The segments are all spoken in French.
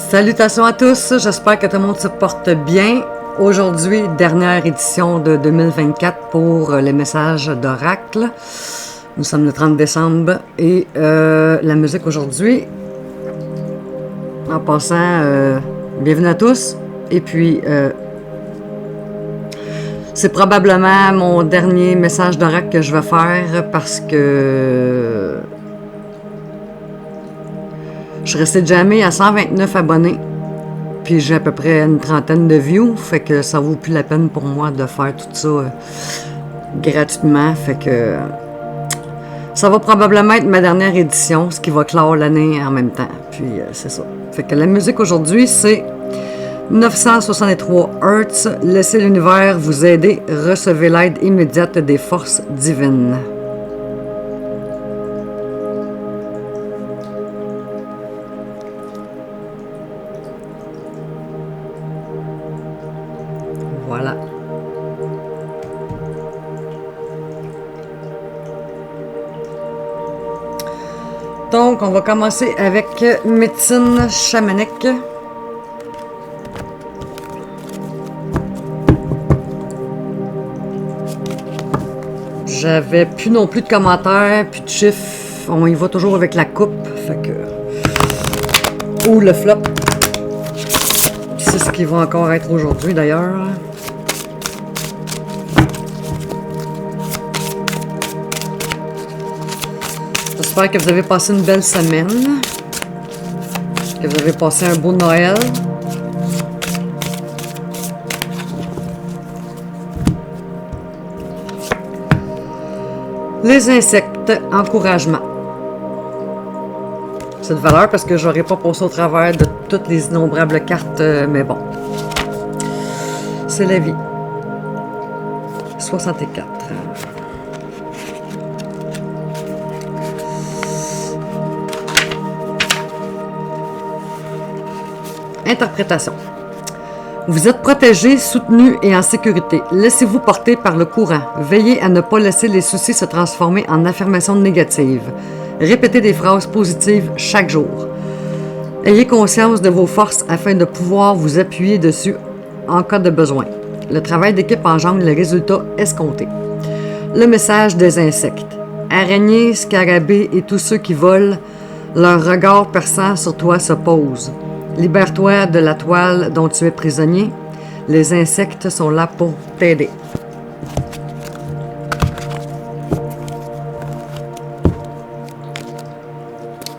Salutations à tous, j'espère que tout le monde se porte bien. Aujourd'hui, dernière édition de 2024 pour les messages d'Oracle. Nous sommes le 30 décembre et la musique aujourd'hui, en passant, bienvenue à tous. Et puis, c'est probablement mon dernier message d'Oracle que je vais faire parce que je suis restée jamais à 129 abonnés. Puis j'ai à peu près une trentaine de views. Fait que ça vaut plus la peine pour moi de faire tout ça gratuitement. Fait que ça va probablement être ma dernière édition, ce qui va clore l'année en même temps. Puis c'est ça. Fait que la musique aujourd'hui, c'est 963 Hz. Laissez l'univers vous aider. Recevez l'aide immédiate des forces divines. Voilà. Donc, on va commencer avec médecine chamanique. J'avais plus non plus de commentaires, plus de chiffres. On y va toujours avec la coupe. Fait que... Ou le flop. C'est ce qui va encore être aujourd'hui d'ailleurs. J'espère que vous avez passé une belle semaine. Que vous avez passé un beau Noël. Les insectes, encouragement. C'est de valeur parce que j'aurais pas passé au travers de toutes les innombrables cartes, mais bon. C'est la vie. 64. Interprétation. Vous êtes protégé, soutenu et en sécurité. Laissez-vous porter par le courant. Veillez à ne pas laisser les soucis se transformer en affirmations négatives. Répétez des phrases positives chaque jour. Ayez conscience de vos forces afin de pouvoir vous appuyer dessus en cas de besoin. Le travail d'équipe engendre les résultats escomptés. Le message des insectes. Araignées, scarabées et tous ceux qui volent, leur regard perçant sur toi se pose. Libère-toi de la toile dont tu es prisonnier. Les insectes sont là pour t'aider.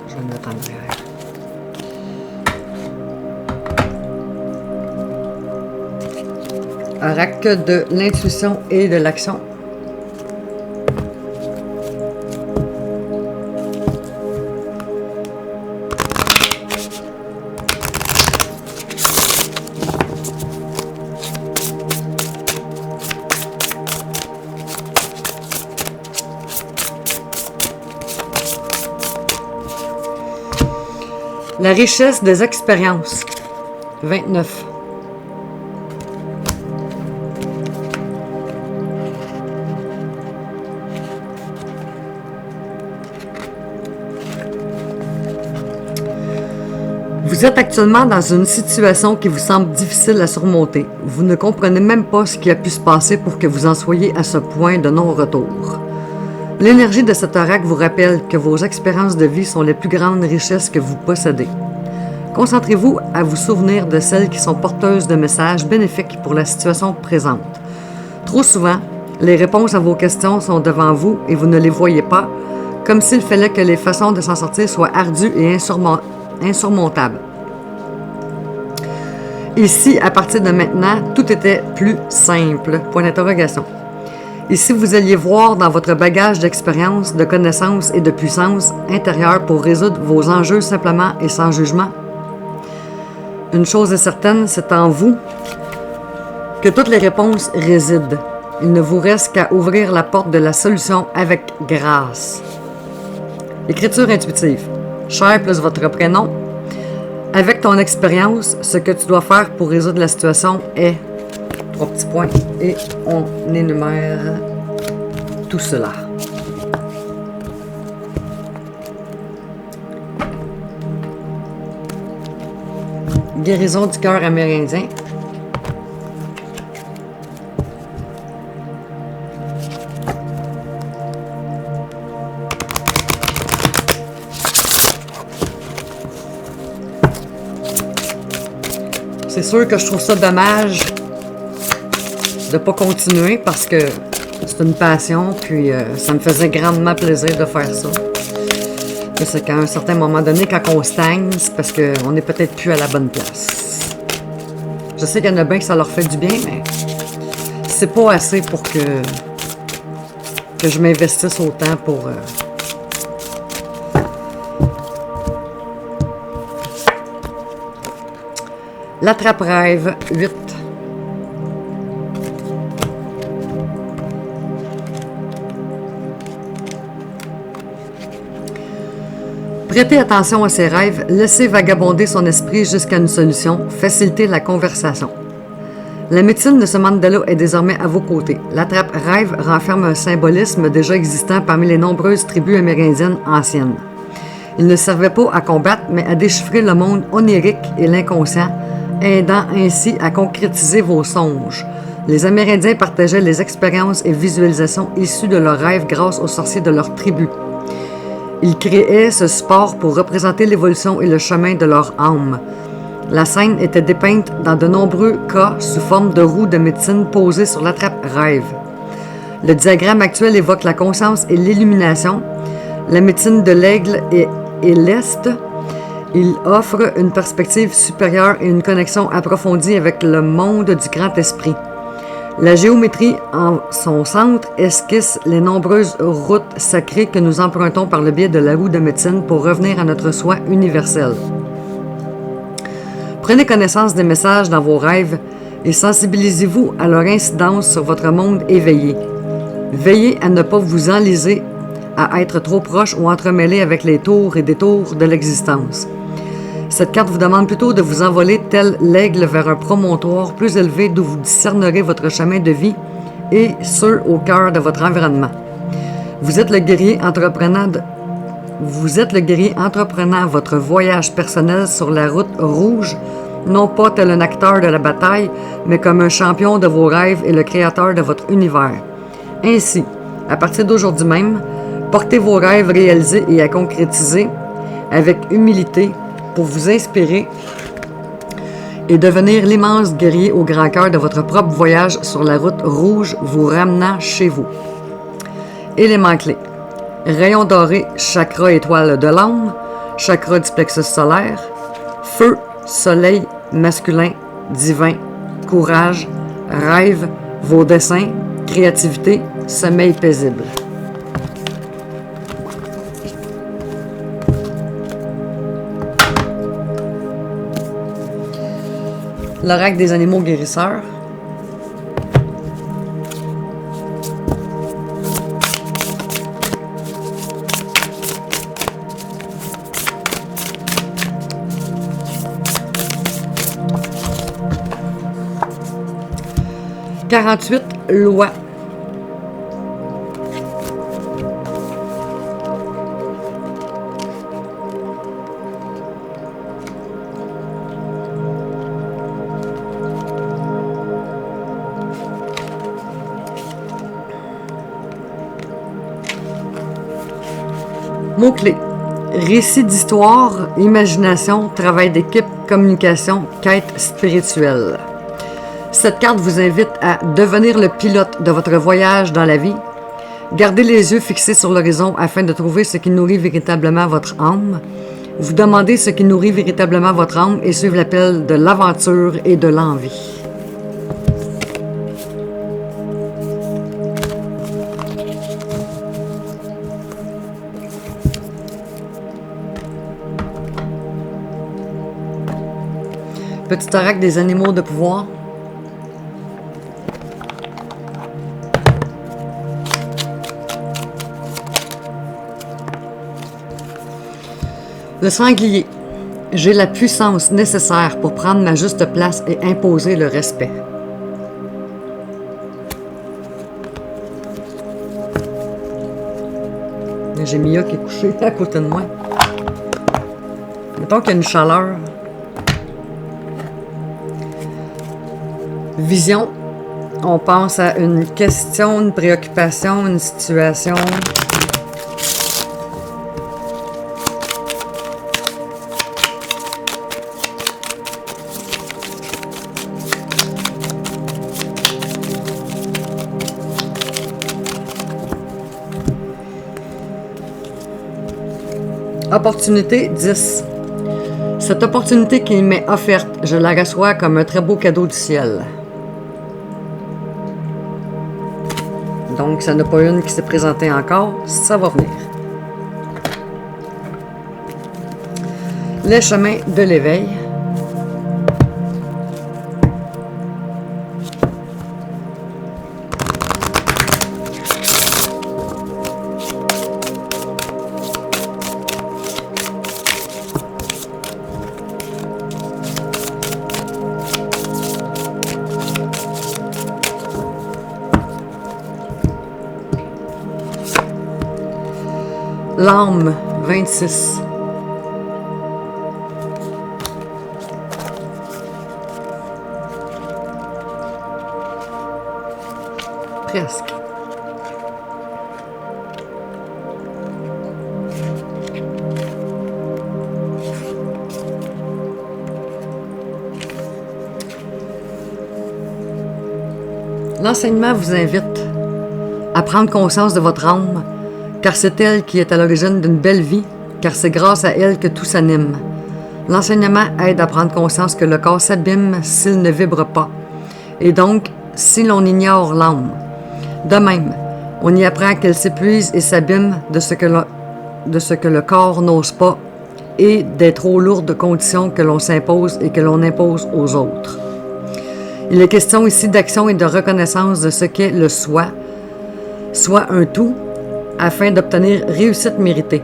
Je vais me mettre en arrière. Oracle de l'intuition et de l'action. La richesse des expériences. 29. Vous êtes actuellement dans une situation qui vous semble difficile à surmonter. Vous ne comprenez même pas ce qui a pu se passer pour que vous en soyez à ce point de non-retour. L'énergie de cet oracle vous rappelle que vos expériences de vie sont les plus grandes richesses que vous possédez. Concentrez-vous à vous souvenir de celles qui sont porteuses de messages bénéfiques pour la situation présente. Trop souvent, les réponses à vos questions sont devant vous et vous ne les voyez pas, comme s'il fallait que les façons de s'en sortir soient ardues et insurmontables. Ici, à partir de maintenant, tout était plus simple. Point d'interrogation. Et si vous alliez voir dans votre bagage d'expérience, de connaissances et de puissance intérieure pour résoudre vos enjeux simplement et sans jugement? Une chose est certaine, c'est en vous que toutes les réponses résident. Il ne vous reste qu'à ouvrir la porte de la solution avec grâce. Écriture intuitive. Cher plus votre prénom. Avec ton expérience, ce que tu dois faire pour résoudre la situation est... 3 petits points et on énumère tout cela. Guérison du cœur amérindien. C'est sûr que je trouve ça dommage de ne pas continuer parce que c'est une passion, puis ça me faisait grandement plaisir de faire ça. Mais c'est qu'à un certain moment donné, quand on stagne, c'est parce qu'on n'est peut-être plus à la bonne place. Je sais qu'il y en a bien que ça leur fait du bien, mais c'est pas assez pour que je m'investisse autant pour... L'attrape-rêve 8. Prêtez attention à ses rêves, laissez vagabonder son esprit jusqu'à une solution, facilitez la conversation. La médecine de ce Mandala est désormais à vos côtés. L'attrape-rêve renferme un symbolisme déjà existant parmi les nombreuses tribus amérindiennes anciennes. Il ne servait pas à combattre, mais à déchiffrer le monde onirique et l'inconscient, aidant ainsi à concrétiser vos songes. Les Amérindiens partageaient les expériences et visualisations issues de leurs rêves grâce aux sorciers de leur tribu. Ils créaient ce support pour représenter l'évolution et le chemin de leur âme. La scène était dépeinte dans de nombreux cas sous forme de roues de médecine posées sur l'attrape-rêve. Le diagramme actuel évoque la conscience et l'illumination. La médecine de l'aigle et l'Est. Il offre une perspective supérieure et une connexion approfondie avec le monde du grand esprit. La géométrie en son centre esquisse les nombreuses routes sacrées que nous empruntons par le biais de la roue de médecine pour revenir à notre soi universel. Prenez connaissance des messages dans vos rêves et sensibilisez-vous à leur incidence sur votre monde éveillé. Veillez à ne pas vous enliser, à être trop proche ou entremêlé avec les tours et détours de l'existence. Cette carte vous demande plutôt de vous envoler tel l'aigle vers un promontoire plus élevé d'où vous discernerez votre chemin de vie et ce au cœur de votre environnement. Vous êtes le guerrier entreprenant votre voyage personnel sur la route rouge, non pas tel un acteur de la bataille, mais comme un champion de vos rêves et le créateur de votre univers. Ainsi, à partir d'aujourd'hui même, portez vos rêves réalisés et à concrétiser avec humilité pour vous inspirer et devenir l'immense guerrier au grand cœur de votre propre voyage sur la route rouge vous ramenant chez vous. Éléments clés. Rayon doré, chakra étoile de l'âme, chakra du plexus solaire, feu, soleil, masculin, divin, courage, rêve, vos dessins, créativité, sommeil paisible. L'oracle des animaux guérisseurs. « 48 lois. » Mots-clés. Récit d'histoire, imagination, travail d'équipe, communication, quête spirituelle. Cette carte vous invite à devenir le pilote de votre voyage dans la vie. Gardez les yeux fixés sur l'horizon afin de trouver ce qui nourrit véritablement votre âme. Vous demandez ce qui nourrit véritablement votre âme et suivez l'appel de l'aventure et de l'envie. Petit oracle des animaux de pouvoir. Le sanglier. J'ai la puissance nécessaire pour prendre ma juste place et imposer le respect. J'ai Mia qui est couchée à côté de moi. Mettons qu'il y a une chaleur. Vision, on pense à une question, une préoccupation, une situation. Opportunité 10. Cette opportunité qui m'est offerte, je la reçois comme un très beau cadeau du ciel. Donc, ça n'a pas une qui s'est présentée encore, ça va venir. Les chemins de l'éveil. L'âme 26. Presque. L'enseignement vous invite à prendre conscience de votre âme, car c'est elle qui est à l'origine d'une belle vie, car c'est grâce à elle que tout s'anime. L'enseignement aide à prendre conscience que le corps s'abîme s'il ne vibre pas, et donc si l'on ignore l'âme. De même, on y apprend qu'elle s'épuise et s'abîme de ce que le corps n'ose pas et des trop lourdes conditions que l'on s'impose et que l'on impose aux autres. Il est question ici d'action et de reconnaissance de ce qu'est le soi, soit un tout, afin d'obtenir réussite méritée.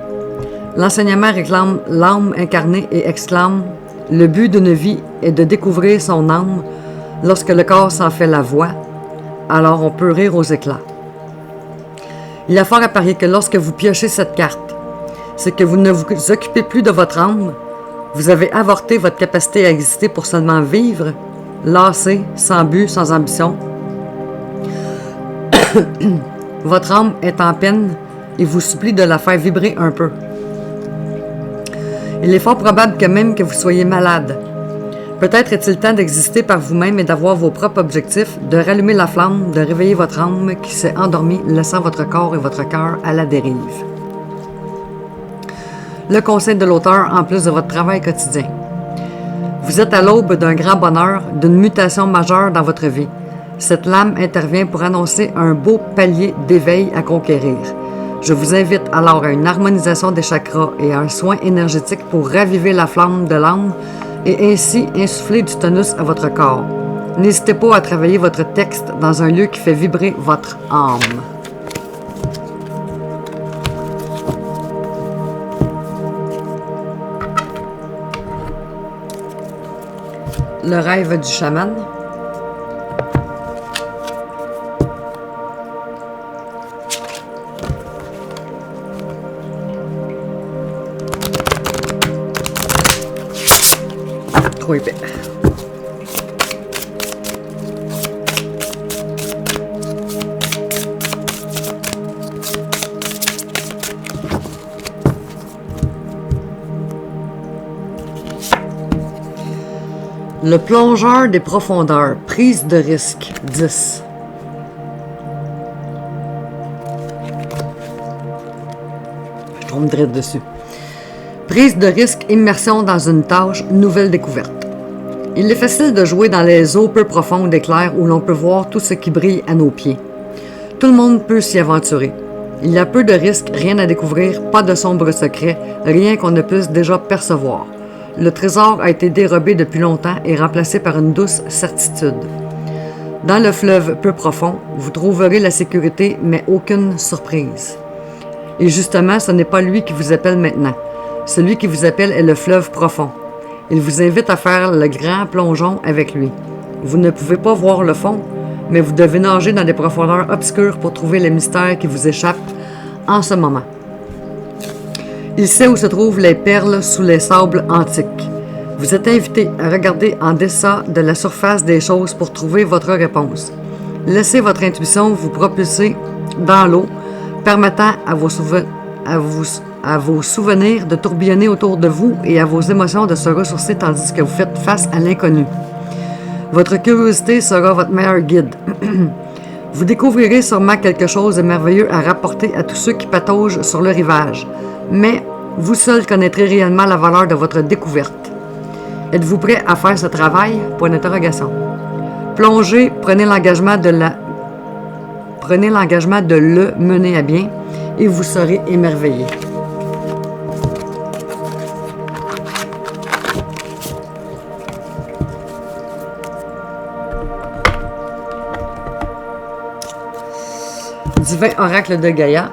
L'enseignement réclame l'âme incarnée et exclame « Le but d'une vie est de découvrir son âme. Lorsque le corps s'en fait la voix, alors on peut rire aux éclats. » Il y a fort à parier que lorsque vous piochez cette carte, c'est que vous ne vous occupez plus de votre âme, vous avez avorté votre capacité à exister pour seulement vivre, lassé, sans but, sans ambition. Votre âme est en peine et vous supplie de la faire vibrer un peu. Il est fort probable que même que vous soyez malade. Peut-être est-il temps d'exister par vous-même et d'avoir vos propres objectifs, de rallumer la flamme, de réveiller votre âme qui s'est endormie, laissant votre corps et votre cœur à la dérive. Le conseil de l'auteur en plus de votre travail quotidien. Vous êtes à l'aube d'un grand bonheur, d'une mutation majeure dans votre vie. Cette lame intervient pour annoncer un beau palier d'éveil à conquérir. Je vous invite alors à une harmonisation des chakras et à un soin énergétique pour raviver la flamme de l'âme et ainsi insuffler du tonus à votre corps. N'hésitez pas à travailler votre texte dans un lieu qui fait vibrer votre âme. Le rêve du chaman. Trop épais. Le plongeur des profondeurs, prise de risque, 10. Je tombe direct dessus. Prise de risque, immersion dans une tâche, nouvelle découverte. Il est facile de jouer dans les eaux peu profondes et claires où l'on peut voir tout ce qui brille à nos pieds. Tout le monde peut s'y aventurer. Il y a peu de risques, rien à découvrir, pas de sombres secrets, rien qu'on ne puisse déjà percevoir. Le trésor a été dérobé depuis longtemps et remplacé par une douce certitude. Dans le fleuve peu profond, vous trouverez la sécurité, mais aucune surprise. Et justement, ce n'est pas lui qui vous appelle maintenant. Celui qui vous appelle est le fleuve profond. Il vous invite à faire le grand plongeon avec lui. Vous ne pouvez pas voir le fond, mais vous devez nager dans des profondeurs obscures pour trouver les mystères qui vous échappent en ce moment. Il sait où se trouvent les perles sous les sables antiques. Vous êtes invité à regarder en deçà de la surface des choses pour trouver votre réponse. Laissez votre intuition vous propulser dans l'eau, permettant à vos souvenirs de tourbillonner autour de vous et à vos émotions de se ressourcer tandis que vous faites face à l'inconnu. Votre curiosité sera votre meilleur guide. Vous découvrirez sûrement quelque chose de merveilleux à rapporter à tous ceux qui pataugent sur le rivage, mais vous seul connaîtrez réellement la valeur de votre découverte. Êtes-vous prêt à faire ce travail? Point d'interrogation. Plongez, prenez l'engagement de le mener à bien et vous serez émerveillé. Divin oracle de Gaïa.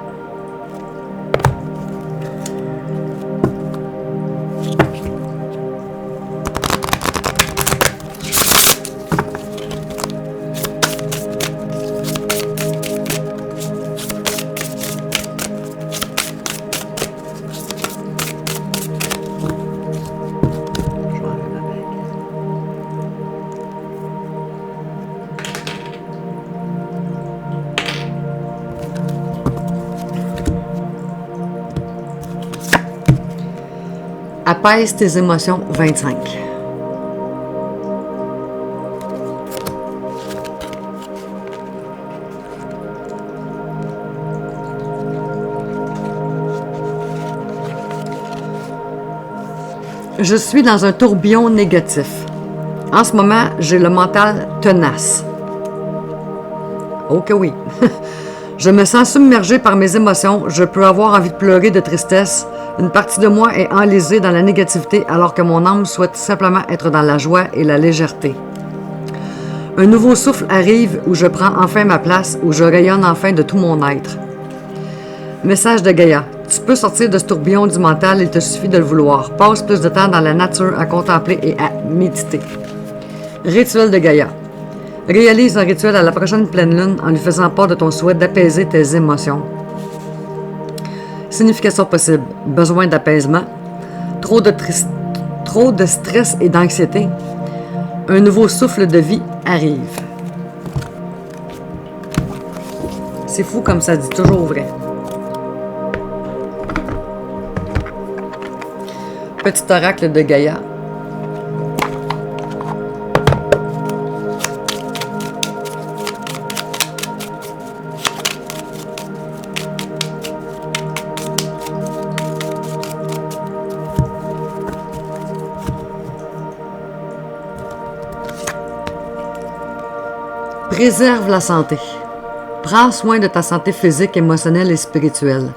Apaise tes émotions 25. Je suis dans un tourbillon négatif. En ce moment, j'ai le mental tenace. Oh que oui. Je me sens submergé par mes émotions. Je peux avoir envie de pleurer de tristesse. Une partie de moi est enlisée dans la négativité alors que mon âme souhaite simplement être dans la joie et la légèreté. Un nouveau souffle arrive où je prends enfin ma place, où je rayonne enfin de tout mon être. Message de Gaïa. Tu peux sortir de ce tourbillon du mental, il te suffit de le vouloir. Passe plus de temps dans la nature à contempler et à méditer. Rituel de Gaïa. Réalise un rituel à la prochaine pleine lune en lui faisant part de ton souhait d'apaiser tes émotions. Signification possible. Besoin d'apaisement. Trop de stress et d'anxiété. Un nouveau souffle de vie arrive. C'est fou comme ça dit toujours vrai. Petit oracle de Gaïa. Préserve la santé. Prends soin de ta santé physique, émotionnelle et spirituelle.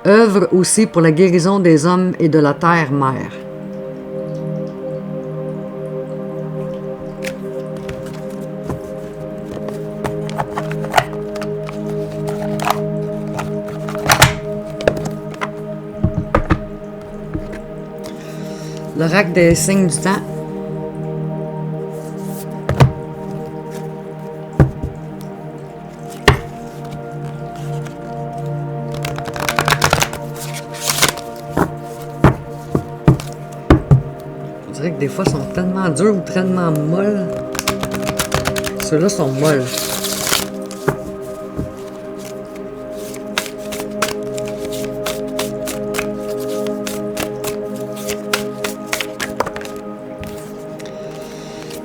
Œuvre aussi pour la guérison des hommes et de la terre-mère. L'oracle des signes du temps. Je dirais que des fois, ils sont tellement durs ou tellement molles. Ceux-là sont molles.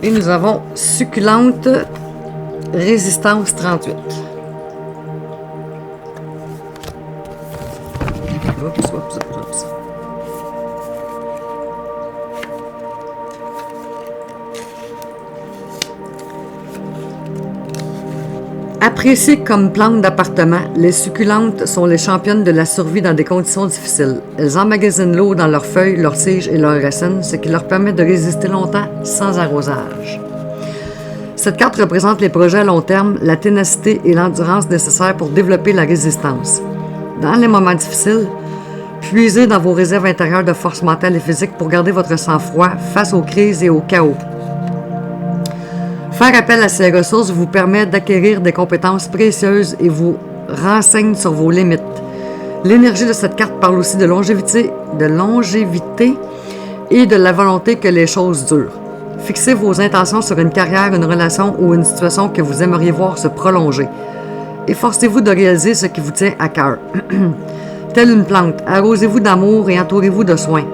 Et nous avons succulente résistance 38. Oups. Appréciées comme plantes d'appartement, les succulentes sont les championnes de la survie dans des conditions difficiles. Elles emmagasinent l'eau dans leurs feuilles, leurs tiges et leurs racines, ce qui leur permet de résister longtemps sans arrosage. Cette carte représente les projets à long terme, la ténacité et l'endurance nécessaires pour développer la résistance. Dans les moments difficiles, puisez dans vos réserves intérieures de force mentale et physique pour garder votre sang-froid face aux crises et au chaos. Faire appel à ces ressources vous permet d'acquérir des compétences précieuses et vous renseigne sur vos limites. L'énergie de cette carte parle aussi de longévité et de la volonté que les choses durent. Fixez vos intentions sur une carrière, une relation ou une situation que vous aimeriez voir se prolonger. Efforcez-vous de réaliser ce qui vous tient à cœur. Telle une plante, arrosez-vous d'amour et entourez-vous de soins.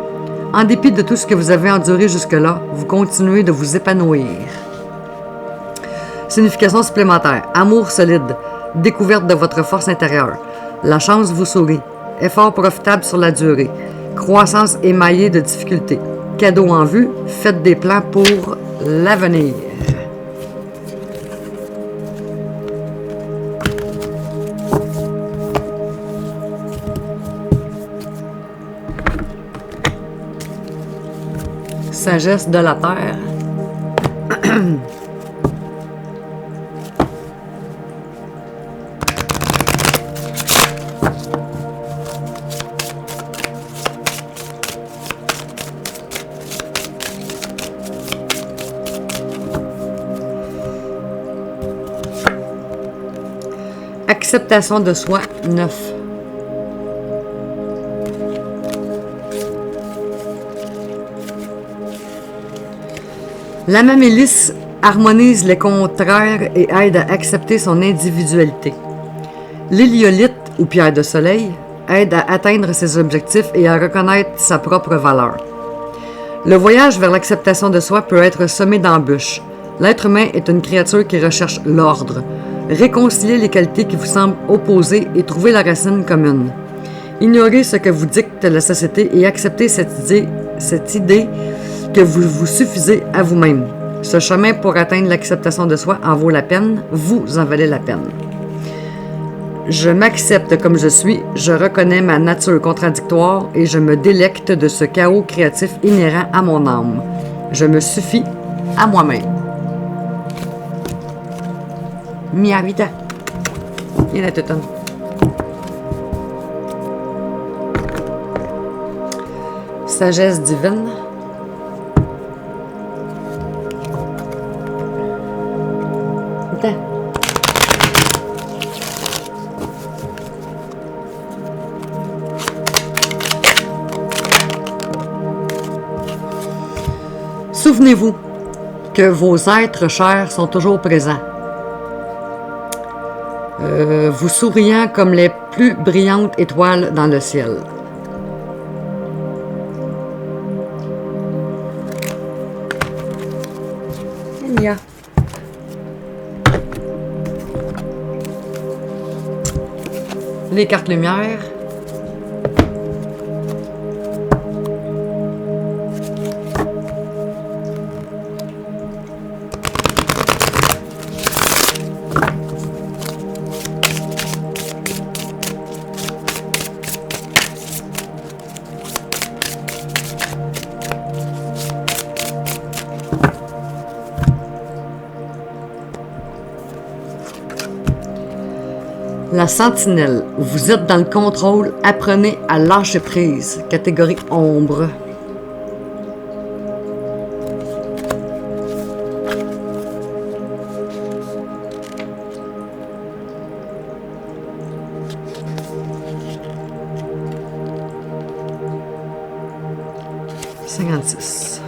En dépit de tout ce que vous avez enduré jusque-là, vous continuez de vous épanouir. Signification supplémentaire. Amour solide. Découverte de votre force intérieure. La chance vous sourit. Effort profitable sur la durée. Croissance émaillée de difficultés. Cadeau en vue. Faites des plans pour l'avenir. Sagesse de la terre. Acceptation de soi, 9. La mamélis harmonise les contraires et aide à accepter son individualité. L'héliolite, ou pierre de soleil, aide à atteindre ses objectifs et à reconnaître sa propre valeur. Le voyage vers l'acceptation de soi peut être semé d'embûches. L'être humain est une créature qui recherche l'ordre. Réconciliez les qualités qui vous semblent opposées et trouvez la racine commune. Ignorez ce que vous dicte la société et acceptez cette idée que vous vous suffisez à vous-même. Ce chemin pour atteindre l'acceptation de soi en vaut la peine, vous en valez la peine. Je m'accepte comme je suis, je reconnais ma nature contradictoire et je me délecte de ce chaos créatif inhérent à mon âme. Je me suffis à moi-même. Mia vita. Il y en a tout un. Sagesse divine. Attends. Souvenez-vous que vos êtres chers sont toujours présents. Vous souriant comme les plus brillantes étoiles dans le ciel. Mia. Les cartes lumière. La sentinelle, vous êtes dans le contrôle, apprenez à lâcher prise. Catégorie ombre. « 56.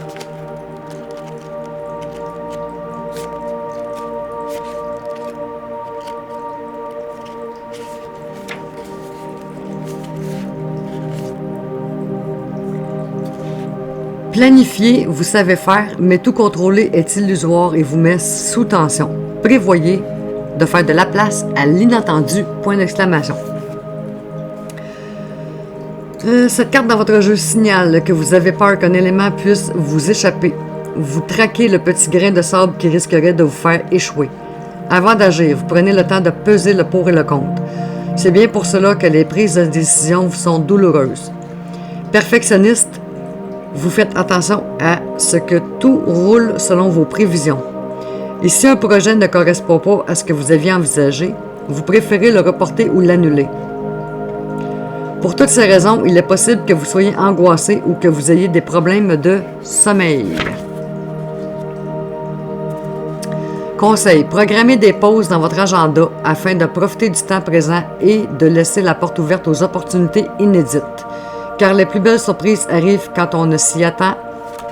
Planifier, vous savez faire, mais tout contrôler est illusoire et vous met sous tension. Prévoyez de faire de la place à l'inattendu, point d'exclamation. Cette carte dans votre jeu signale que vous avez peur qu'un élément puisse vous échapper. Vous traquez le petit grain de sable qui risquerait de vous faire échouer. Avant d'agir, vous prenez le temps de peser le pour et le contre. C'est bien pour cela que les prises de décision vous sont douloureuses. Perfectionniste, vous faites attention à ce que tout roule selon vos prévisions. Et si un projet ne correspond pas à ce que vous aviez envisagé, vous préférez le reporter ou l'annuler. Pour toutes ces raisons, il est possible que vous soyez angoissé ou que vous ayez des problèmes de sommeil. Conseil, programmez des pauses dans votre agenda afin de profiter du temps présent et de laisser la porte ouverte aux opportunités inédites. Car les plus belles surprises arrivent quand on ne s'y attend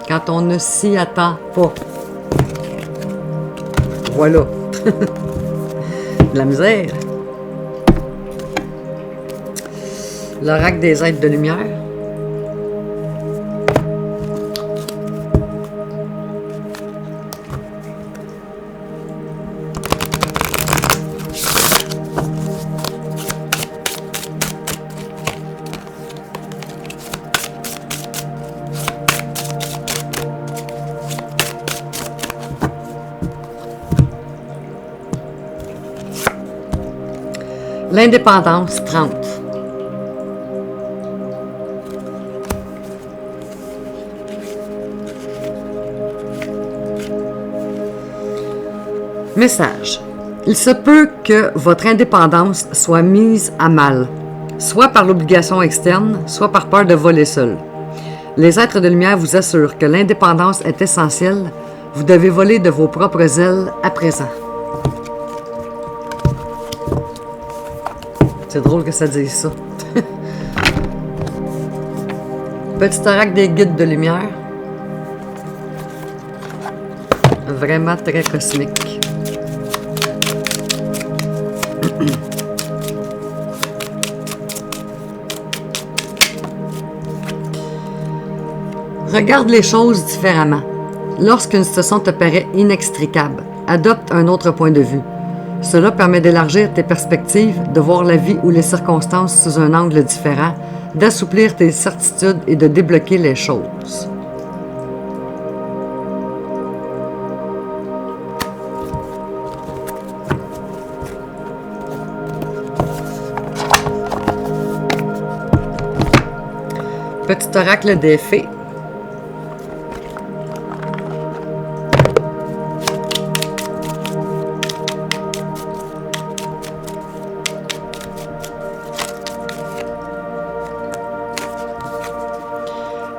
quand on ne s'y attend pas. Voilà. De la misère. L'oracle des êtres de lumière. L'indépendance 30. Message. Il se peut que votre indépendance soit mise à mal, soit par l'obligation externe, soit par peur de voler seul. Les êtres de lumière vous assurent que l'indépendance est essentielle. Vous devez voler de vos propres ailes à présent. C'est drôle que ça dise ça. Petit oracle des guides de lumière. Vraiment très cosmique. Regarde les choses différemment. Lorsqu'une situation te paraît inextricable, adopte un autre point de vue. Cela permet d'élargir tes perspectives, de voir la vie ou les circonstances sous un angle différent, d'assouplir tes certitudes et de débloquer les choses. Petit oracle des fées.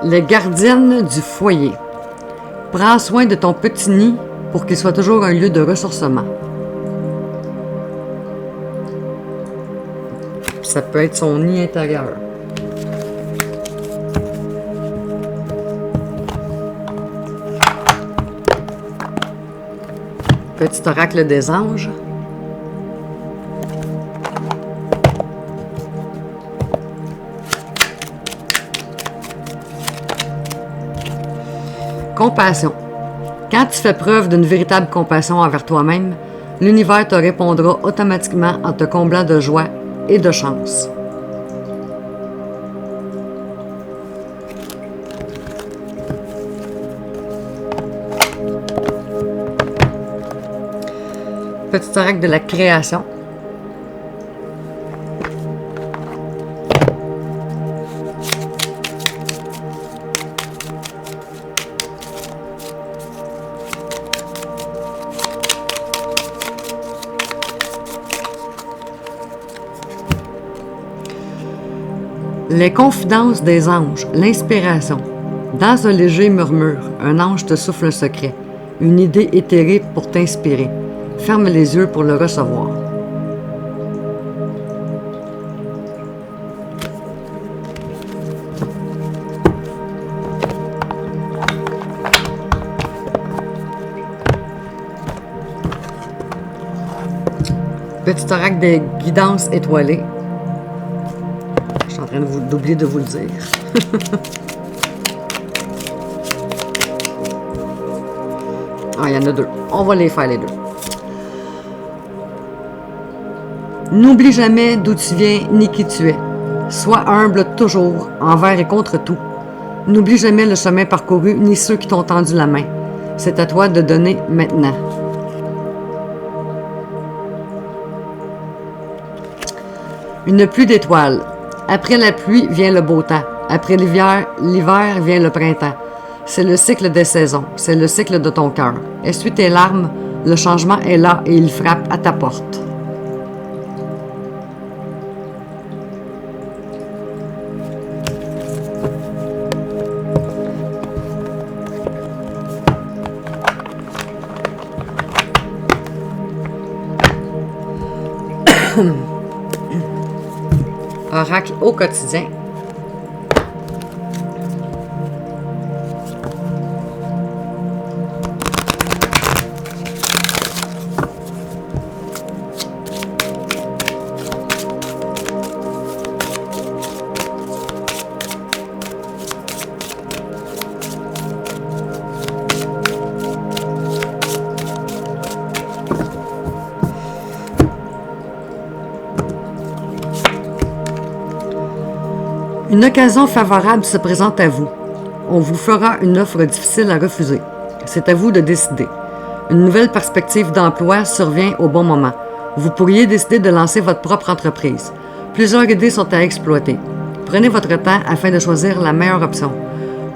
Les gardiennes du foyer. Prends soin de ton petit nid pour qu'il soit toujours un lieu de ressourcement. Ça peut être son nid intérieur. Petit oracle des anges. Compassion. Quand tu fais preuve d'une véritable compassion envers toi-même, l'univers te répondra automatiquement en te comblant de joie et de chance. Petit oracle de la création. Les confidences des anges, l'inspiration. Dans un léger murmure, un ange te souffle un secret, une idée éthérée pour t'inspirer. Ferme les yeux pour le recevoir. Petit oracle des guidances étoilées. Je suis en train d'oublier de vous le dire. Ah, il y en a deux. On va les faire les deux. N'oublie jamais d'où tu viens ni qui tu es. Sois humble toujours, envers et contre tout. N'oublie jamais le chemin parcouru ni ceux qui t'ont tendu la main. C'est à toi de donner maintenant. Une pluie d'étoiles. Après la pluie vient le beau temps. Après l'hiver vient le printemps. C'est le cycle des saisons. C'est le cycle de ton cœur. Essuie tes larmes. Le changement est là et il frappe à ta porte. Oracle au quotidien. Une occasion favorable se présente à vous. On vous fera une offre difficile à refuser. C'est à vous de décider. Une nouvelle perspective d'emploi survient au bon moment. Vous pourriez décider de lancer votre propre entreprise. Plusieurs idées sont à exploiter. Prenez votre temps afin de choisir la meilleure option.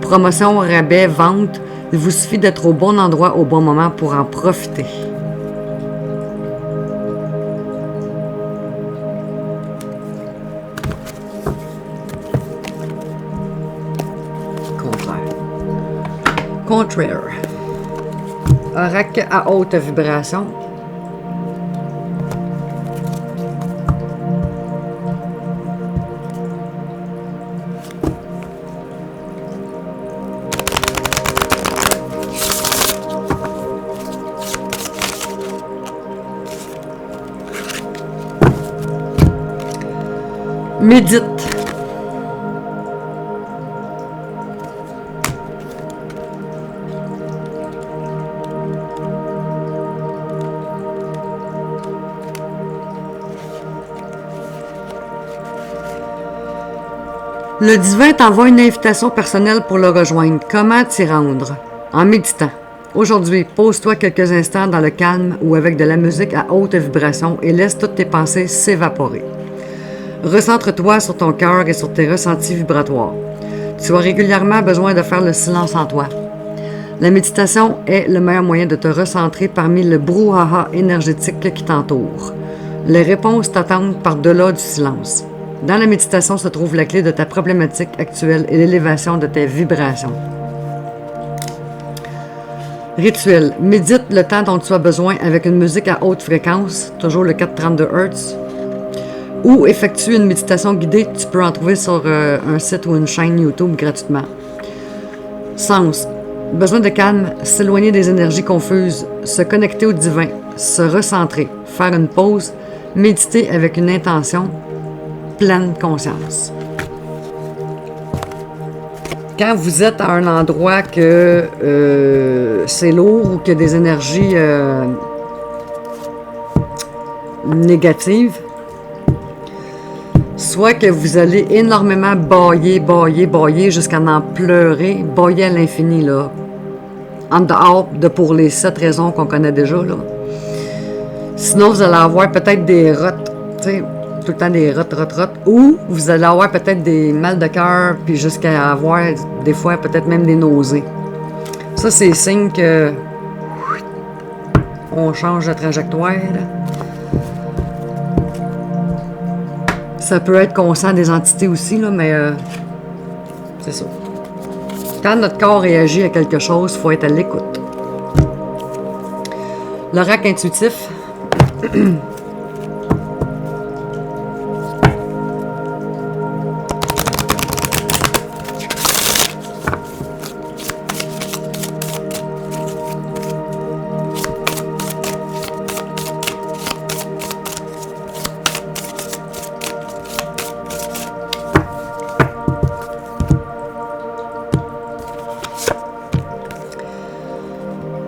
Promotion, rabais, vente, il vous suffit d'être au bon endroit au bon moment pour en profiter. Contraire. Oracle à haute vibration. Médite. Le divin t'envoie une invitation personnelle pour le rejoindre. Comment t'y rendre? En méditant. Aujourd'hui, pose-toi quelques instants dans le calme ou avec de la musique à haute vibration et laisse toutes tes pensées s'évaporer. Recentre-toi sur ton cœur et sur tes ressentis vibratoires. Tu as régulièrement besoin de faire le silence en toi. La méditation est le meilleur moyen de te recentrer parmi le brouhaha énergétique qui t'entoure. Les réponses t'attendent par-delà du silence. Dans la méditation se trouve la clé de ta problématique actuelle et l'élévation de tes vibrations. Rituel. Médite le temps dont tu as besoin avec une musique à haute fréquence, toujours le 432 Hz, ou effectue une méditation guidée. Tu peux en trouver sur un site ou une chaîne YouTube gratuitement. Sens. Besoin de calme, s'éloigner des énergies confuses, se connecter au divin, se recentrer, faire une pause, méditer avec une intention, pleine conscience. Quand vous êtes à un endroit que c'est lourd ou qu'il y a des énergies négatives, soit que vous allez énormément bailler jusqu'à en pleurer, bailler à l'infini, là. En dehors de pour les 7 raisons qu'on connaît déjà, là. Sinon, vous allez avoir peut-être des rottes, tu sais, tout le temps des rottes, ou vous allez avoir peut-être des mal de cœur, puis jusqu'à avoir, des fois, peut-être même des nausées. Ça, c'est signe que on change de trajectoire, là. Ça peut être qu'on sent des entités aussi, là, mais c'est ça. Quand notre corps réagit à quelque chose, il faut être à l'écoute. L'oracle intuitif.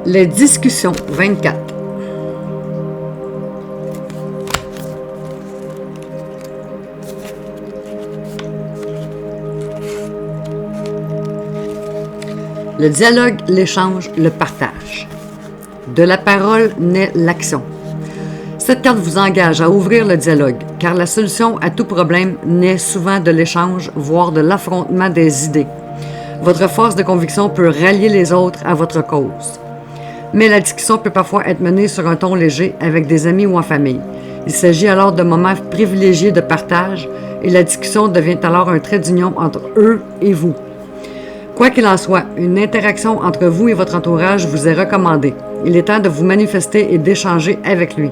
Les discussions 24. Le dialogue, l'échange, le partage. De la parole naît l'action. Cette carte vous engage à ouvrir le dialogue, car la solution à tout problème naît souvent de l'échange, voire de l'affrontement des idées. Votre force de conviction peut rallier les autres à votre cause. Mais la discussion peut parfois être menée sur un ton léger avec des amis ou en famille. Il s'agit alors de moments privilégiés de partage et la discussion devient alors un trait d'union entre eux et vous. Quoi qu'il en soit, une interaction entre vous et votre entourage vous est recommandée. Il est temps de vous manifester et d'échanger avec lui.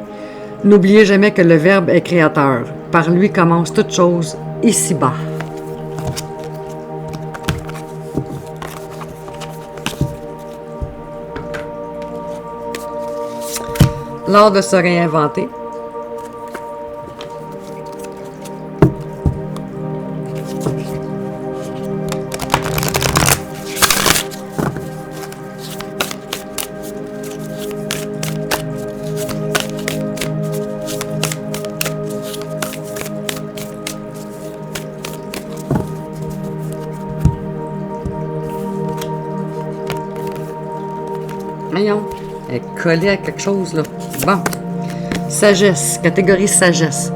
N'oubliez jamais que le Verbe est créateur. Par lui commence toute chose ici-bas. L'art de se réinventer. Voyons. Elle est collée à quelque chose, là. Bon. Sagesse. Catégorie sagesse.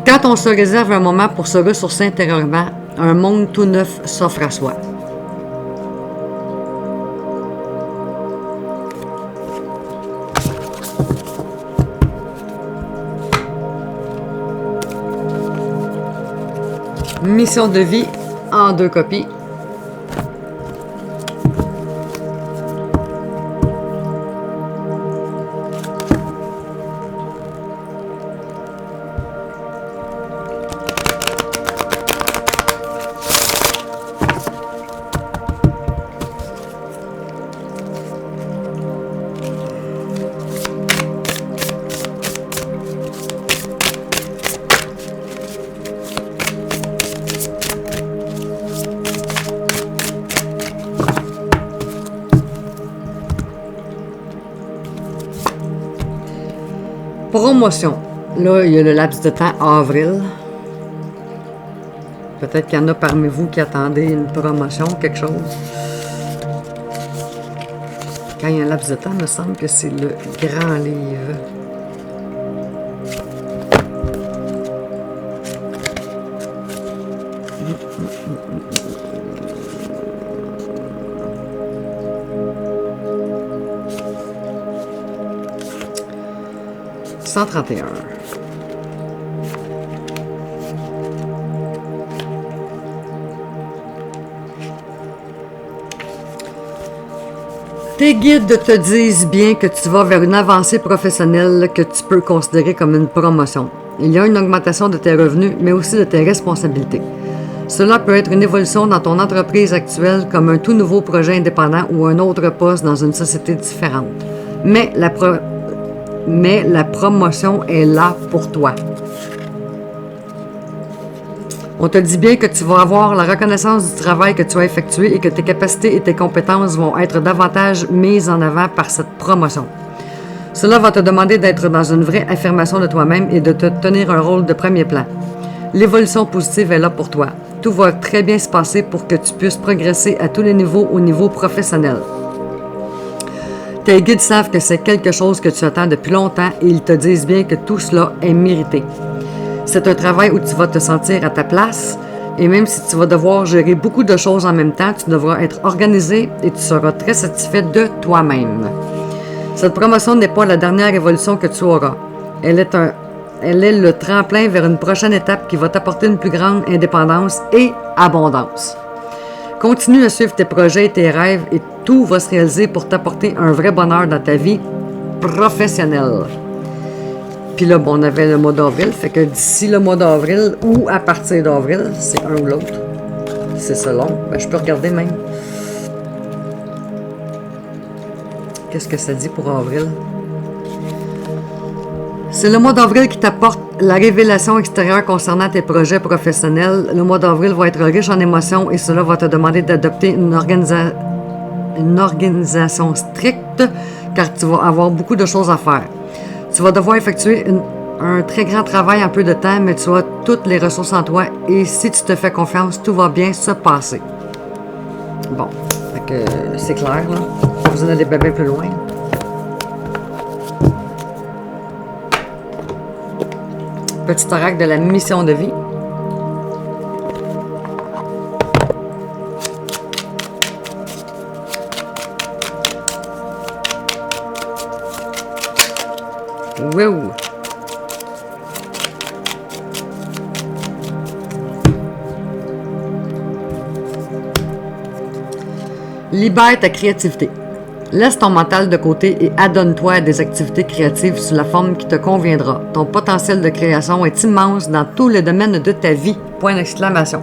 Quand on se réserve un moment pour se ressourcer intérieurement, un monde tout neuf s'offre à soi. Mission de vie en 2 copies. Promotion. Là, il y a le laps de temps avril. Peut-être qu'il y en a parmi vous qui attendaient une promotion, quelque chose. Quand il y a un laps de temps, il me semble que c'est le grand livre. « 131. Tes guides te disent bien que tu vas vers une avancée professionnelle que tu peux considérer comme une promotion. Il y a une augmentation de tes revenus, mais aussi de tes responsabilités. Cela peut être une évolution dans ton entreprise actuelle comme un tout nouveau projet indépendant ou un autre poste dans une société différente. Mais la promotion est là pour toi. On te dit bien que tu vas avoir la reconnaissance du travail que tu as effectué et que tes capacités et tes compétences vont être davantage mises en avant par cette promotion. Cela va te demander d'être dans une vraie affirmation de toi-même et de te tenir un rôle de premier plan. L'évolution positive est là pour toi. Tout va très bien se passer pour que tu puisses progresser à tous les niveaux au niveau professionnel. Tes guides savent que c'est quelque chose que tu attends depuis longtemps et ils te disent bien que tout cela est mérité. C'est un travail où tu vas te sentir à ta place et même si tu vas devoir gérer beaucoup de choses en même temps, tu devras être organisé et tu seras très satisfait de toi-même. Cette promotion n'est pas la dernière évolution que tu auras. Elle est le tremplin vers une prochaine étape qui va t'apporter une plus grande indépendance et abondance. Continue à suivre tes projets et tes rêves et tout va se réaliser pour t'apporter un vrai bonheur dans ta vie professionnelle. Puis là, bon, on avait le mois d'avril, fait que d'ici le mois d'avril ou à partir d'avril, c'est un ou l'autre. C'est selon. Ben, je peux regarder même. Qu'est-ce que ça dit pour avril? C'est le mois d'avril qui t'apporte la révélation extérieure concernant tes projets professionnels. Le mois d'avril va être riche en émotions et cela va te demander d'adopter une organisation stricte car tu vas avoir beaucoup de choses à faire. Tu vas devoir effectuer un très grand travail en peu de temps, mais tu as toutes les ressources en toi et si tu te fais confiance, tout va bien se passer. Bon, c'est clair, là. Vous en allez bien plus loin. Petit oracle de la mission de vie. Wow! Libère ta créativité. Laisse ton mental de côté et adonne-toi à des activités créatives sous la forme qui te conviendra. Ton potentiel de création est immense dans tous les domaines de ta vie. Point d'exclamation.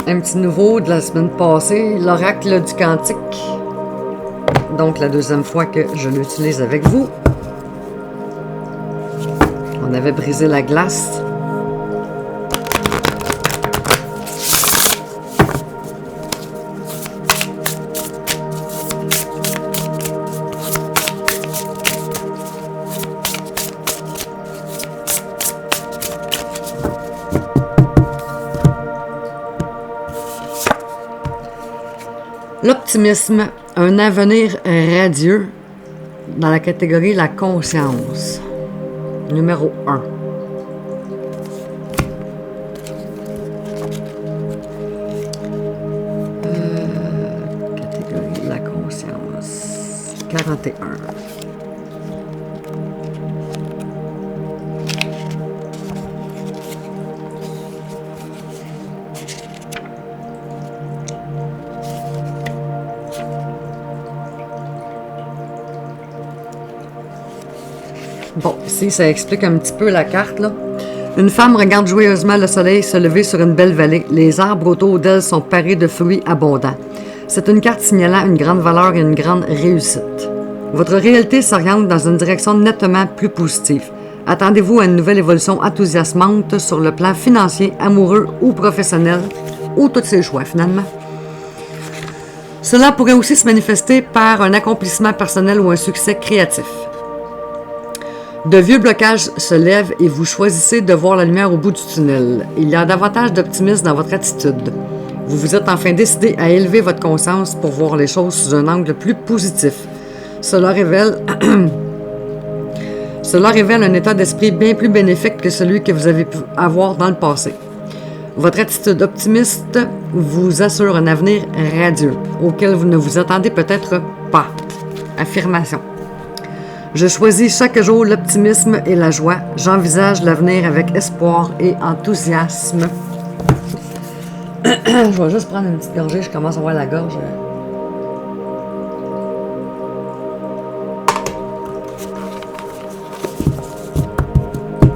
Un petit nouveau de la semaine passée, l'oracle du cantique. Donc, la deuxième fois que je l'utilise avec vous. On avait brisé la glace. Optimisme, un avenir radieux dans la catégorie la conscience. Numéro 1. Catégorie la conscience. 41. Bon, ici, ça explique un petit peu la carte, là. Une femme regarde joyeusement le soleil se lever sur une belle vallée. Les arbres autour d'elle sont parés de fruits abondants. C'est une carte signalant une grande valeur et une grande réussite. Votre réalité s'oriente dans une direction nettement plus positive. Attendez-vous à une nouvelle évolution enthousiasmante sur le plan financier, amoureux ou professionnel, ou tous ces choix, finalement. Cela pourrait aussi se manifester par un accomplissement personnel ou un succès créatif. De vieux blocages se lèvent et vous choisissez de voir la lumière au bout du tunnel. Il y a davantage d'optimisme dans votre attitude. Vous vous êtes enfin décidé à élever votre conscience pour voir les choses sous un angle plus positif. Cela révèle un état d'esprit bien plus bénéfique que celui que vous avez pu avoir dans le passé. Votre attitude optimiste vous assure un avenir radieux, auquel vous ne vous attendez peut-être pas. Affirmation. Je choisis chaque jour l'optimisme et la joie. J'envisage l'avenir avec espoir et enthousiasme. Je vais juste prendre une petite gorgée, je commence à avoir la gorge.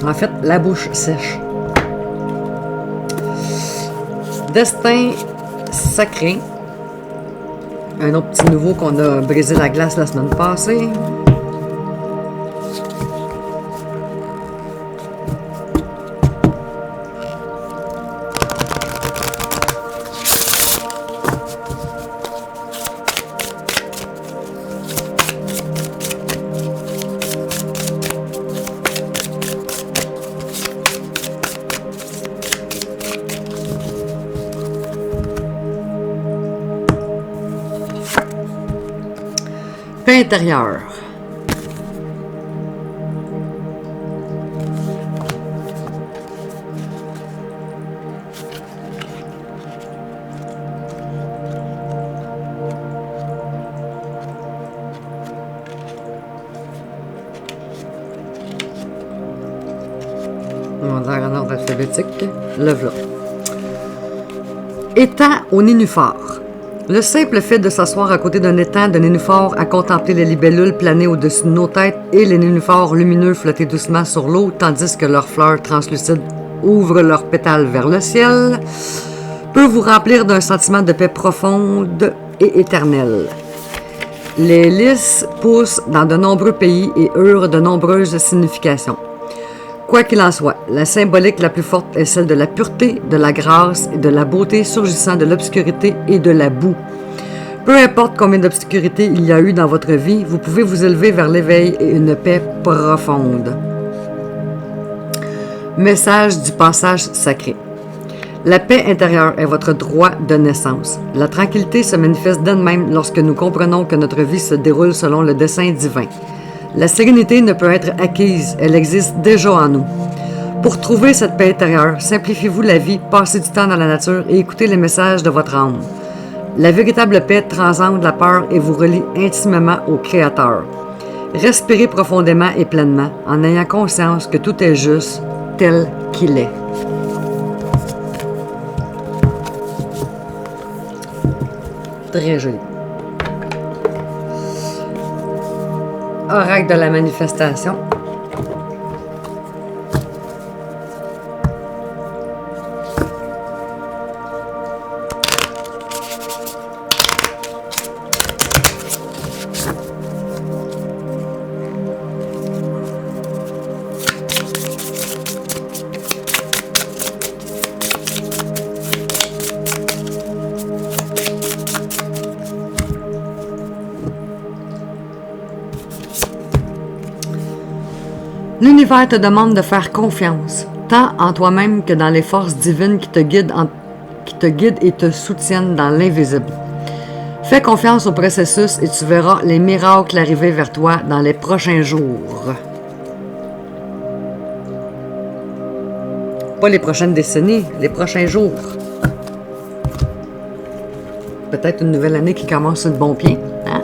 En fait, la bouche sèche. Destin sacré. Un autre petit nouveau qu'on a brisé la glace la semaine passée. Paix intérieure. On va dire en ordre alphabétique. Le voilà. Étang au nénuphar. Le simple fait de s'asseoir à côté d'un étang de nénuphars à contempler les libellules planer au-dessus de nos têtes et les nénuphars lumineux flotter doucement sur l'eau tandis que leurs fleurs translucides ouvrent leurs pétales vers le ciel peut vous remplir d'un sentiment de paix profonde et éternelle. Les lys poussent dans de nombreux pays et eurent de nombreuses significations. Quoi qu'il en soit, la symbolique la plus forte est celle de la pureté, de la grâce et de la beauté surgissant de l'obscurité et de la boue. Peu importe combien d'obscurité il y a eu dans votre vie, vous pouvez vous élever vers l'éveil et une paix profonde. Message du passage sacré. La paix intérieure est votre droit de naissance. La tranquillité se manifeste d'elle-même lorsque nous comprenons que notre vie se déroule selon le dessein divin. La sérénité ne peut être acquise, elle existe déjà en nous. Pour trouver cette paix intérieure, simplifiez-vous la vie, passez du temps dans la nature et écoutez les messages de votre âme. La véritable paix transcende la peur et vous relie intimement au Créateur. Respirez profondément et pleinement en ayant conscience que tout est juste tel qu'il est. Très joli. Oracle de la manifestation. L'univers te demande de faire confiance, tant en toi-même que dans les forces divines qui te guident et te soutiennent dans l'invisible. Fais confiance au processus et tu verras les miracles arriver vers toi dans les prochains jours. Pas les prochaines décennies, les prochains jours. Peut-être une nouvelle année qui commence sur le bon pied. Hein?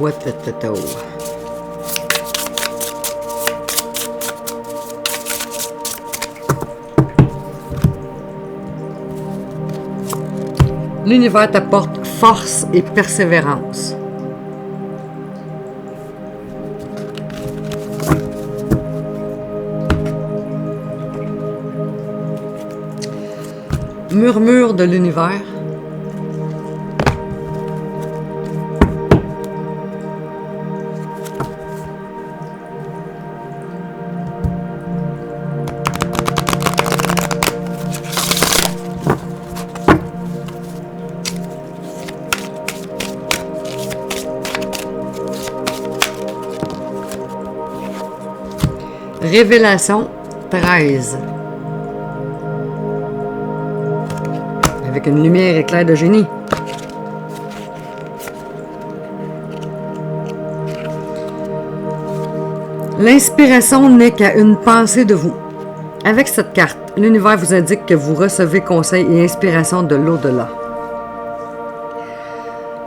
Watatato. L'univers t'apporte force et persévérance. Murmure de l'univers. Révélation 13. Avec une lumière éclair de génie. L'inspiration n'est qu'à une pensée de vous. Avec cette carte, l'univers vous indique que vous recevez conseil et inspiration de l'au-delà.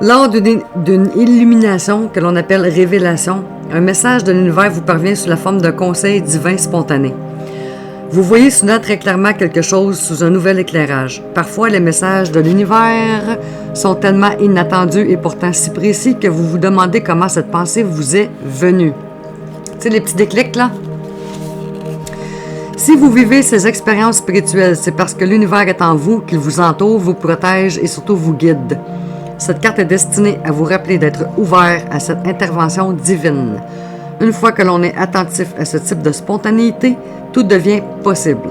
Lors d'une illumination que l'on appelle révélation, un message de l'univers vous parvient sous la forme d'un conseil divin spontané. Vous voyez soudain très clairement quelque chose sous un nouvel éclairage. Parfois, les messages de l'univers sont tellement inattendus et pourtant si précis que vous vous demandez comment cette pensée vous est venue. Tu sais, les petits déclics, là? Si vous vivez ces expériences spirituelles, c'est parce que l'univers est en vous, qu'il vous entoure, vous protège et surtout vous guide. Cette carte est destinée à vous rappeler d'être ouvert à cette intervention divine. Une fois que l'on est attentif à ce type de spontanéité, tout devient possible.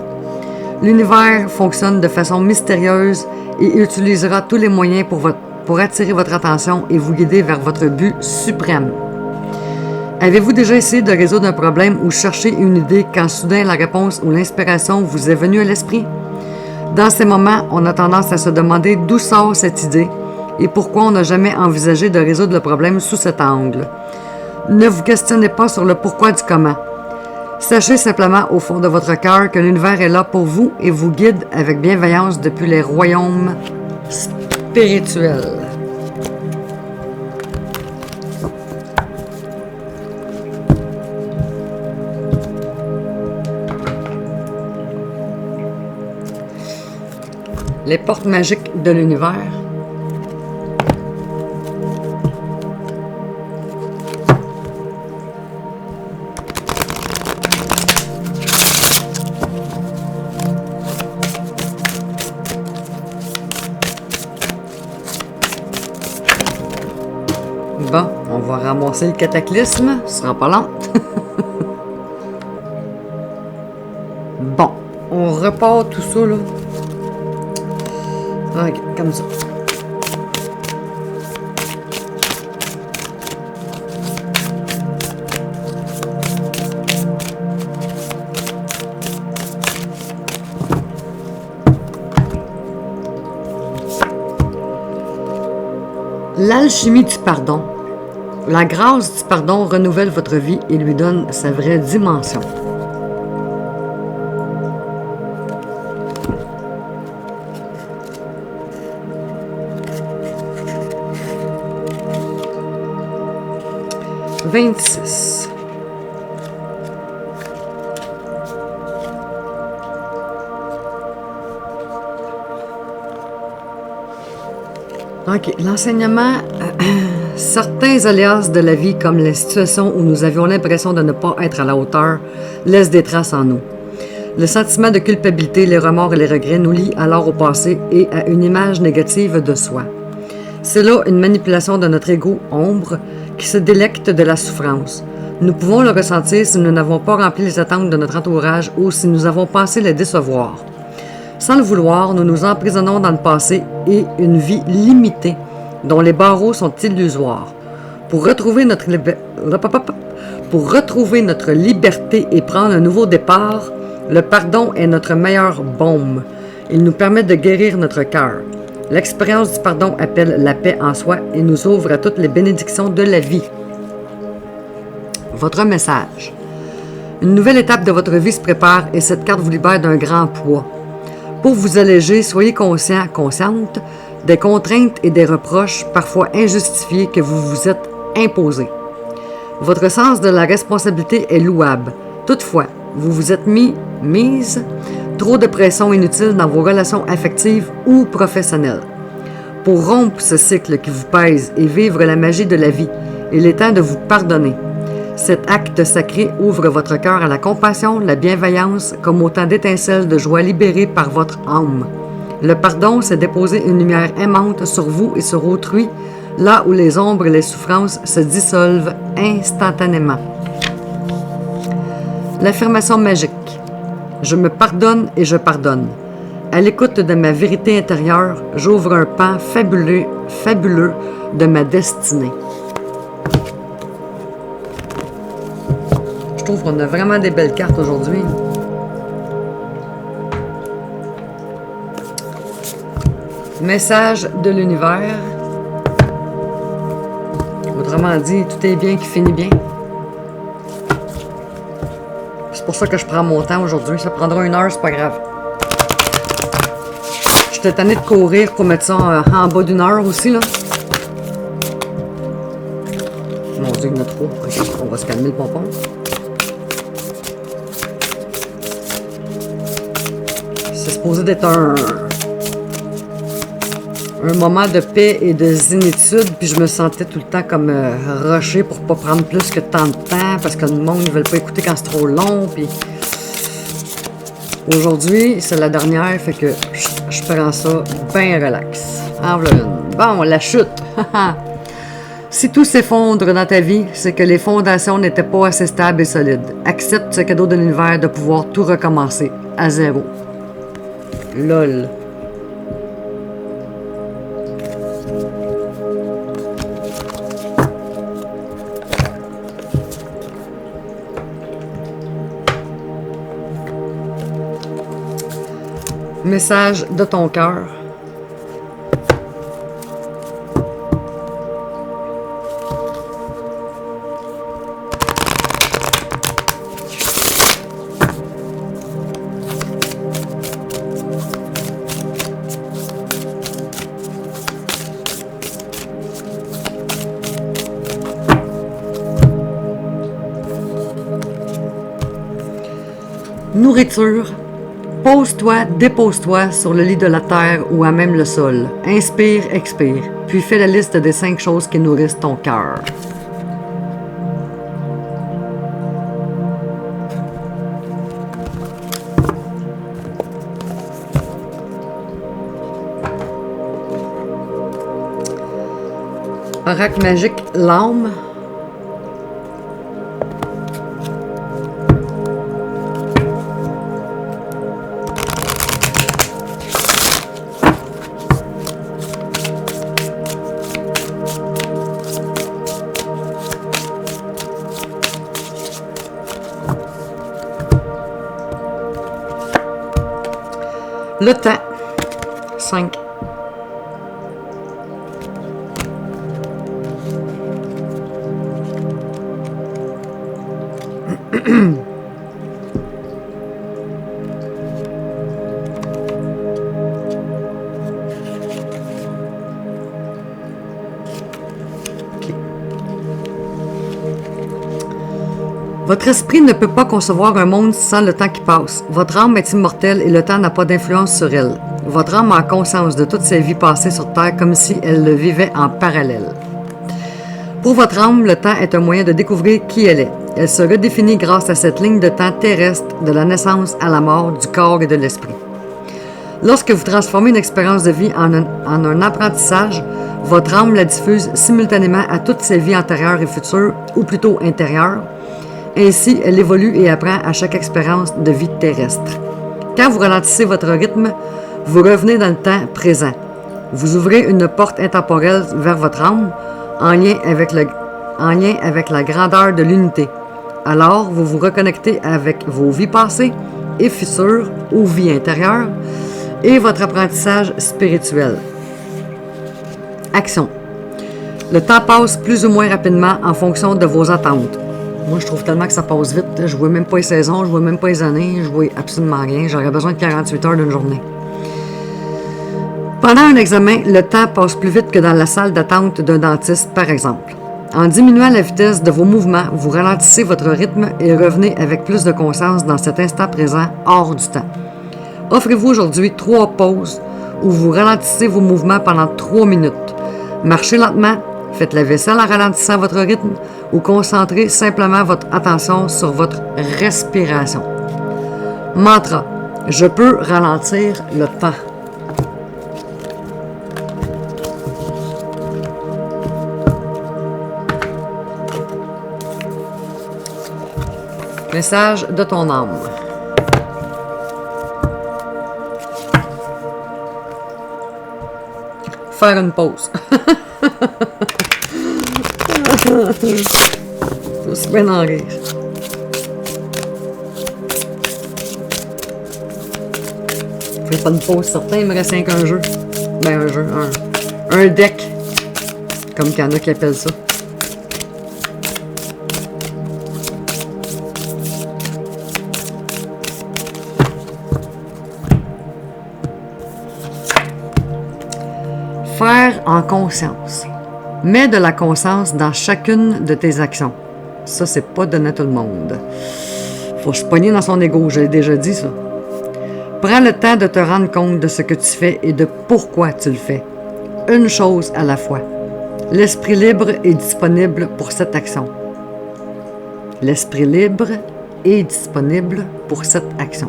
L'univers fonctionne de façon mystérieuse et utilisera tous les moyens pour attirer votre attention et vous guider vers votre but suprême. Avez-vous déjà essayé de résoudre un problème ou chercher une idée quand soudain la réponse ou l'inspiration vous est venue à l'esprit? Dans ces moments, on a tendance à se demander d'où sort cette idée et pourquoi on n'a jamais envisagé de résoudre le problème sous cet angle. Ne vous questionnez pas sur le pourquoi du comment. Sachez simplement au fond de votre cœur que l'univers est là pour vous et vous guide avec bienveillance depuis les royaumes spirituels. Les portes magiques de l'univers. Bon, on va ramasser le cataclysme, ce sera pas long. Bon, on repart tout ça, là. Ok, comme ça. L'alchimie du pardon. La grâce du pardon renouvelle votre vie et lui donne sa vraie dimension. « 26. OK. L'enseignement, certains aléas de la vie, comme les situations où nous avions l'impression de ne pas être à la hauteur, laissent des traces en nous. Le sentiment de culpabilité, les remords et les regrets nous lient alors au passé et à une image négative de soi. C'est là une manipulation de notre ego ombre qui se délecte de la souffrance. Nous pouvons le ressentir si nous n'avons pas rempli les attentes de notre entourage ou si nous avons pensé les décevoir. Sans le vouloir, nous nous emprisonnons dans le passé et une vie limitée, dont les barreaux sont illusoires. Pour retrouver notre liberté et prendre un nouveau départ, le pardon est notre meilleur baume. Il nous permet de guérir notre cœur. L'expérience du pardon appelle la paix en soi et nous ouvre à toutes les bénédictions de la vie. Votre message. Une nouvelle étape de votre vie se prépare et cette carte vous libère d'un grand poids. Pour vous alléger, soyez conscient, consciente des contraintes et des reproches parfois injustifiés que vous vous êtes imposés. Votre sens de la responsabilité est louable. Toutefois, vous vous êtes mise trop de pression inutile dans vos relations affectives ou professionnelles. Pour rompre ce cycle qui vous pèse et vivre la magie de la vie, il est temps de vous pardonner. Cet acte sacré ouvre votre cœur à la compassion, la bienveillance, comme autant d'étincelles de joie libérées par votre âme. Le pardon, c'est déposer une lumière aimante sur vous et sur autrui, là où les ombres et les souffrances se dissolvent instantanément. L'affirmation magique. Je me pardonne et je pardonne. À l'écoute de ma vérité intérieure, j'ouvre un pan fabuleux de ma destinée. Je trouve qu'on a vraiment des belles cartes aujourd'hui. Message de l'univers. Autrement dit, tout est bien qui finit bien. C'est pour ça que je prends mon temps aujourd'hui. Ça prendra 1 heure, c'est pas grave. J'étais tannée de courir pour mettre ça en bas d'1 heure aussi, là. Mon Dieu, il y en a trop. Okay, on va se calmer le pompon. C'est supposé d'être un moment de paix et de zénitude, puis je me sentais tout le temps comme rushée pour pas prendre plus que tant de temps, parce que le monde ne veut pas écouter quand c'est trop long, puis aujourd'hui, c'est la dernière, fait que je prends ça bien relax. En voilà une. Bon, la chute! Si tout s'effondre dans ta vie, c'est que les fondations n'étaient pas assez stables et solides. Accepte ce cadeau de l'univers de pouvoir tout recommencer, à zéro. LOL. Message de ton cœur. Nourriture. Pose-toi, dépose-toi sur le lit de la terre ou à même le sol. Inspire, expire, puis fais la liste des 5 choses qui nourrissent ton cœur. Oracle magique, l'âme. Le temps. 5. Votre esprit ne peut pas concevoir un monde sans le temps qui passe. Votre âme est immortelle et le temps n'a pas d'influence sur elle. Votre âme a conscience de toutes ses vies passées sur Terre comme si elle le vivait en parallèle. Pour votre âme, le temps est un moyen de découvrir qui elle est. Elle se redéfinit grâce à cette ligne de temps terrestre de la naissance à la mort du corps et de l'esprit. Lorsque vous transformez une expérience de vie en un apprentissage, votre âme la diffuse simultanément à toutes ses vies antérieures et futures, ou plutôt intérieures. Ainsi, elle évolue et apprend à chaque expérience de vie terrestre. Quand vous ralentissez votre rythme, vous revenez dans le temps présent. Vous ouvrez une porte intemporelle vers votre âme, en lien avec en lien avec la grandeur de l'unité. Alors, vous vous reconnectez avec vos vies passées et futures ou vies intérieures et votre apprentissage spirituel. Action. Le temps passe plus ou moins rapidement en fonction de vos attentes. Moi, je trouve tellement que ça passe vite. Je ne vois même pas les saisons, je ne vois même pas les années, je ne vois absolument rien. J'aurais besoin de 48 heures d'une journée. Pendant un examen, le temps passe plus vite que dans la salle d'attente d'un dentiste, par exemple. En diminuant la vitesse de vos mouvements, vous ralentissez votre rythme et revenez avec plus de conscience dans cet instant présent, hors du temps. Offrez-vous aujourd'hui 3 pauses où vous ralentissez vos mouvements pendant 3 minutes. Marchez lentement, faites la vaisselle en ralentissant votre rythme ou concentrez simplement votre attention sur votre respiration. Mantra. Je peux ralentir le temps. Message de ton âme. Faire une pause. Faut se bien en rire. Fais pas une pause certain, il me reste rien qu'un jeu. Ben un jeu, un deck. Comme qu'il y en a qui appellent ça. Faire en conscience. Mets de la conscience dans chacune de tes actions. Ça, c'est pas donné à tout le monde. Faut se pogner dans son ego, j'ai déjà dit ça. Prends le temps de te rendre compte de ce que tu fais et de pourquoi tu le fais. Une chose à la fois. L'esprit libre est disponible pour cette action. L'esprit libre est disponible pour cette action.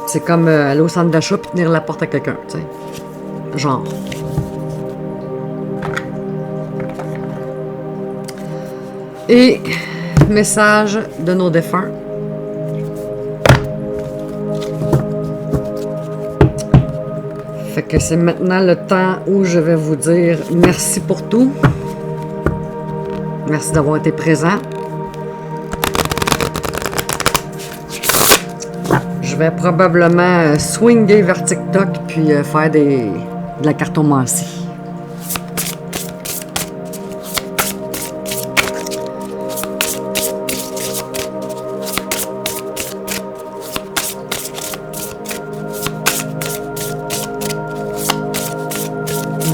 C'est comme aller au centre d'achat et tenir la porte à quelqu'un, tu sais. Genre. Et message de nos défunts. Fait que c'est maintenant le temps où je vais vous dire merci pour tout. Merci d'avoir été présent. Je vais probablement swinger vers TikTok puis faire de la cartomancie.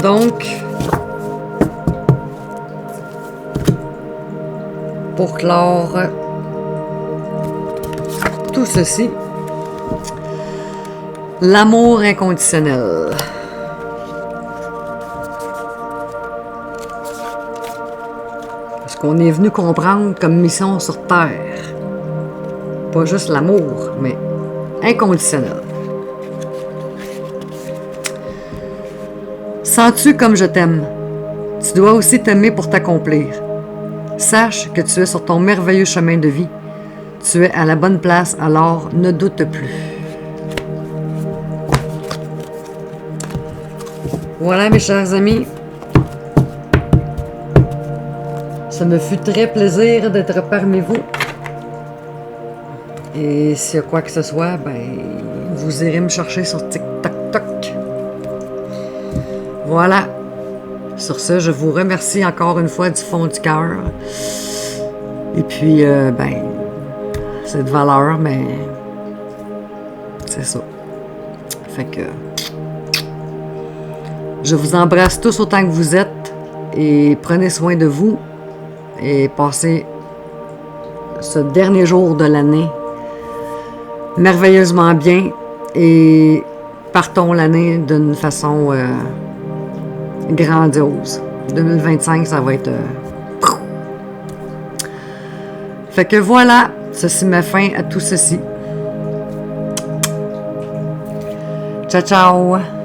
Donc, pour clore tout ceci, l'amour inconditionnel. Ce qu'on est venu comprendre comme mission sur Terre. Pas juste l'amour, mais inconditionnel. Sens-tu comme je t'aime? Tu dois aussi t'aimer pour t'accomplir. Sache que tu es sur ton merveilleux chemin de vie. Tu es à la bonne place, alors ne doute plus. Voilà, mes chers amis. Ça me fut très plaisir d'être parmi vous. Et s'il y a quoi que ce soit, ben, vous irez me chercher sur TikTok. Voilà. Sur ce, je vous remercie encore une fois du fond du cœur. Et puis, ben, c'est de valeur, mais c'est ça. Fait que je vous embrasse tous autant que vous êtes et prenez soin de vous et passez ce dernier jour de l'année merveilleusement bien et partons l'année d'une façon grandiose. 2025, ça va être... Fait que voilà, ceci met fin à tout ceci. Ciao, ciao!